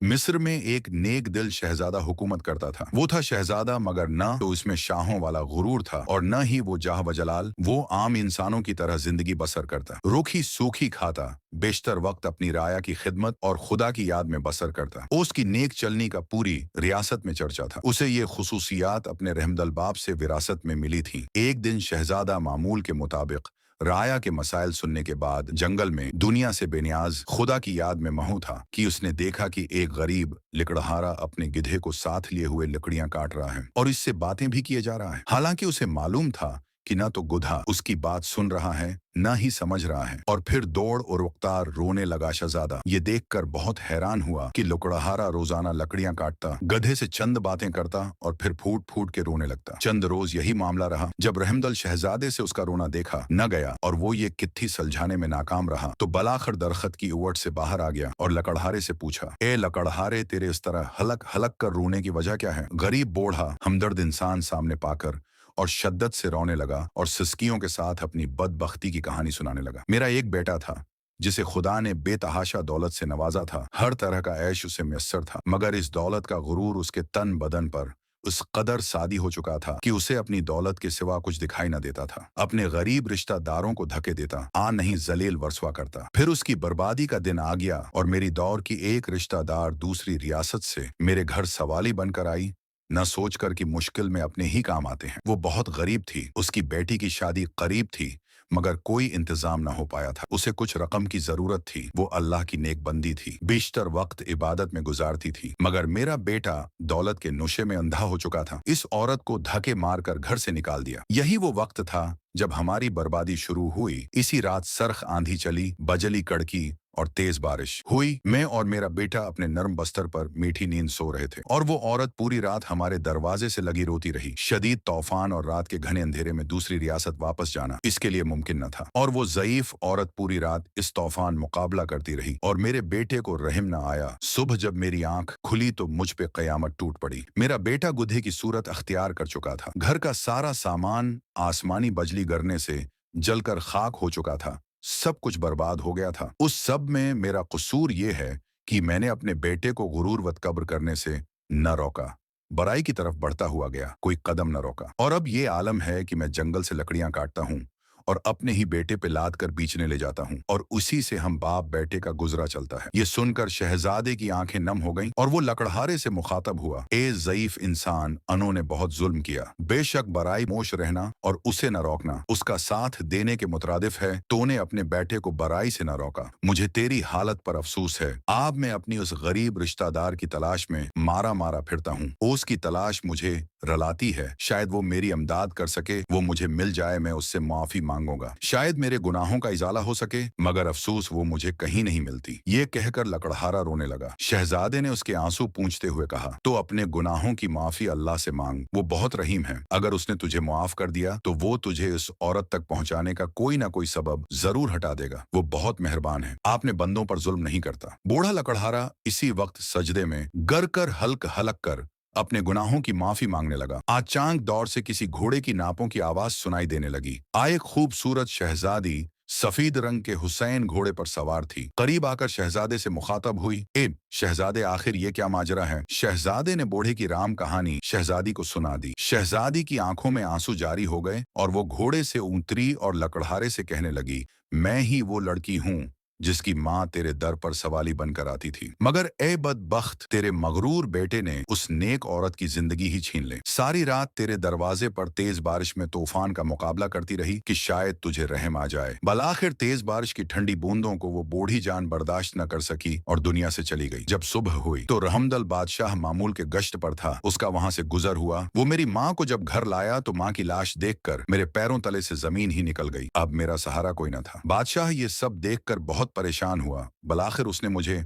मिस्र में एक नेक दिल शहजादा हुकूमत करता था। वो था शहजादा, मगर न तो इसमें शाहों वाला गुरूर था और न ही वो जाह व जलाल। वो आम इंसानों की तरह जिंदगी बसर करता, रूखी सूखी खाता, बेशतर वक्त अपनी राया की खिदमत और खुदा की याद में बसर करता। उसकी नेक चलनी का पूरी रियासत में चर्चा था। उसे ये खुसूसियात अपने रहमदल बाप से विरासत में मिली थी। एक दिन शहजादा मामूल के मुताबिक राया के मसाइल सुनने के बाद जंगल में दुनिया से बेनियाज खुदा की याद में महू था कि उसने देखा कि एक गरीब लकड़हारा अपने गिधे को साथ लिए हुए लकड़ियां काट रहा है और इससे बातें भी किए जा रहा है। हालांकि उसे मालूम था कि न तो गुधा उसकी बात सुन रहा है न ही समझ रहा है। और फिर दौड़ और रफ्तार रोने लगा शहजादा। ये देखकर बहुत हैरान हुआ कि लकड़हारा रोजाना लकड़ियां काटता, गधे से चंद बातें करता और फिर फूट फूट के रोने लगता। चंद रोज यही मामला रहा। जब रहमदल शहजादे से उसका रोना देखा न गया और वो ये कित्थी सुलझाने में नाकाम रहा, तो बलाखिर दरख्त की उवट से बाहर आ गया और लकड़हारे से पूछा, ए लकड़हारे, तेरे इस तरह हलक हलक कर रोने की वजह क्या है? गरीब बूढ़ा हमदर्द इंसान सामने पाकर और शद्दत से रोने लगा और सिसकियों के साथ अपनी बदबख्ती की कहानी सुनाने लगा। मेरा एक बेटा था जिसे खुदा ने बेतहाशा दौलत से नवाजा था। हर तरह का ऐश उसे मैसर था, मगर इस दौलत का गुरूर उसके तन बदन पर उस कदर सादी हो चुका था कि उसे अपनी दौलत के सिवा कुछ दिखाई न देता था। अपने गरीब रिश्तेदारों को धक्के देता, आ नहीं जलील वर्सवा करता। फिर उसकी बर्बादी का दिन आ गया और मेरी दौर की एक रिश्तेदार दूसरी रियासत से मेरे घर सवाली बनकर आई, न सोचकर कि मुश्किल में अपने ही काम आते हैं। वो बहुत गरीब थी, उसकी बेटी की शादी करीब थी, मगर कोई इंतजाम न हो पाया था। उसे कुछ रकम की जरूरत थी। वो अल्लाह की नेक बंदी थी, बेशतर वक्त इबादत में गुजारती थी, मगर मेरा बेटा दौलत के नशे में अंधा हो चुका था। इस औरत को धक्के मारकर घर से निकाल दिया। यही वो वक्त था जब हमारी बर्बादी शुरू हुई। इसी रात सरख आंधी चली, बजली कड़की और तेज बारिश हुई। मैं और मेरा बेटा अपने नर्म बस्तर पर मीठी नींद सो रहे थे और वो औरत पूरी रात हमारे दरवाजे से लगी रोती रही। शदीद तूफान और रात के घने अंधेरे में दूसरी रियासत वापस जाना इसके लिए मुमकिन न था, और वो ज़ईफ औरत पूरी रात इस तूफान मुकाबला करती रही और मेरे बेटे को रहम न आया। सुबह जब मेरी आंख खुली तो मुझ पे कयामत टूट पड़ी। मेरा बेटा गुधे की सूरत अख्तियार कर चुका था। घर का सारा सामान आसमानी बजली गिरने से जलकर खाक हो चुका था। सब कुछ बर्बाद हो गया था। उस सब में मेरा कसूर ये है कि मैंने अपने बेटे को गुरूरवत कब्र करने से न रोका, बराई की तरफ बढ़ता हुआ गया, कोई कदम न रोका। और अब ये आलम है कि मैं जंगल से लकड़ियां काटता हूँ और अपने ही बेटे पे लाद कर बीचने ले जाता हूँ और उसी से हम बाप बेटे का गुजरा चलता है। ये सुनकर शहजादे की आंखें नम हो गईं और वो लकड़हारे से मुखातब हुआ, ए ज़ईफ इंसान, अनों ने बहुत जुल्म किया। बेशक बराई मोश रहना और उसे न रोकना उसका साथ देने के मुतरादिफ है। तूने अपने बेटे को बराई से न रोका। मुझे तेरी हालत पर अफसोस है। अब मैं अपनी उस गरीब रिश्तेदार की तलाश में मारा मारा फिरता हूँ। उसकी तलाश मुझे रलाती है। शायद वो मेरी अमदाद कर सके, वो मुझे मिल जाए, मैं उससे माफी मांगूंगा। शायद मेरे गुनाहों का इजाला हो सके, मगर अफसोस वो मुझे कहीं नहीं मिलती। ये कहकर लकड़हारा रोने लगा। शहजादे ने उसके आंसू पूंछते हुए कहा, तो अपने गुनाहों की माफी अल्लाह से मांग, वो बहुत रहीम है। अगर उसने तुझे माफ कर दिया तो वो तुझे इस औरत तक पहुंचाने का कोई ना कोई सबब जरूर हटा देगा। वो बहुत मेहरबान है, आपने बंदों पर जुल्म नहीं करता। बूढ़ा लकड़हारा इसी वक्त सजदे में गर कर हल्क हलक कर अपने गुनाहों की माफी मांगने लगा। अचानक दौर से किसी घोड़े की नापों की आवाज सुनाई देने लगी। एक खूबसूरत शहजादी सफेद रंग के हुसैन घोड़े पर सवार थी। करीब आकर शहजादे से मुखातब हुई, ए शहजादे, आखिर ये क्या माजरा है? शहजादे ने बूढ़े की राम कहानी शहजादी को सुना दी। शहजादी की आंखों में आंसू जारी हो गए और वो घोड़े से उतरी और लकड़हारे से कहने लगी, मैं ही वो लड़की हूँ जिसकी माँ तेरे दर पर सवाली बनकर आती थी, मगर ए बदबख्त, तेरे मगरूर बेटे ने उस नेक औरत की जिंदगी ही छीन ले। सारी रात तेरे दरवाजे पर तेज बारिश में तूफान का मुकाबला करती रही कि शायद तुझे रहम आ जाए। बलाखिर तेज बारिश की ठंडी बूंदों को वो बूढ़ी जान बर्दाश्त न कर सकी और दुनिया से चली गई। जब सुबह हुई तो रहमदल बादशाह मामूल के गश्त पर था। उसका वहां से गुजर हुआ। वो मेरी माँ को जब घर लाया तो माँ की लाश देखकर मेरे पैरों तले से जमीन ही निकल गई। अब मेरा सहारा कोई न था। बादशाह ये सब देखकर बहुत परेशान हुआ। बलाखिर उसने मुझे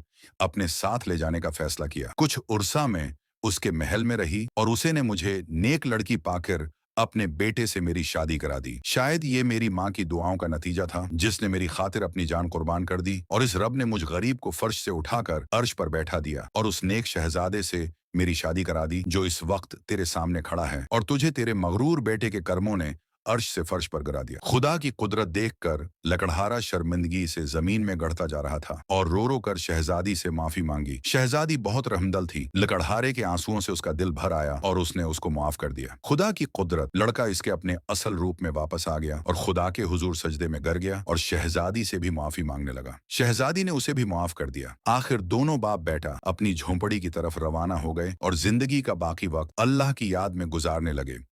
अपने साथ ले जाने का फैसला किया। कुछ उर्सा में उसके महल में रही और उसे ने मुझे नेक लड़की पाकर अपने बेटे से मेरी शादी करा दी। शायद ये मेरी माँ की दुआओं का नतीजा था, जिसने मेरी खातिर अपनी जान कुर्बान कर दी और इस रब ने मुझ गरीब को फर्श से उठाकर अर्श पर बैठा दिया और उस नेक शहजादे से मेरी शादी करा दी जो इस वक्त तेरे सामने खड़ा है। और तुझे तेरे मगरूर बेटे के कर्मों ने अर्श से फर्श पर गिरा दिया। खुदा की कुदरत देखकर लकड़हारा शर्मिंदगी से जमीन में गड़ता जा रहा था और रो रो कर शहजादी से माफी मांगी। शहजादी बहुत रहमदल थी। लकड़हारे के आंसुओं से उसका दिल भर आया और उसने उसको माफ कर दिया। खुदा की कुदरत, लड़का इसके अपने असल रूप में वापस आ गया और खुदा के हुजूर सजदे में गिर गया और शहजादी से भी माफी मांगने लगा। शहजादी ने उसे भी माफ कर दिया। आखिर दोनों बाप बेटा अपनी झोंपड़ी की तरफ रवाना हो गए और जिंदगी का बाकी वक्त अल्लाह की याद में गुजारने लगे।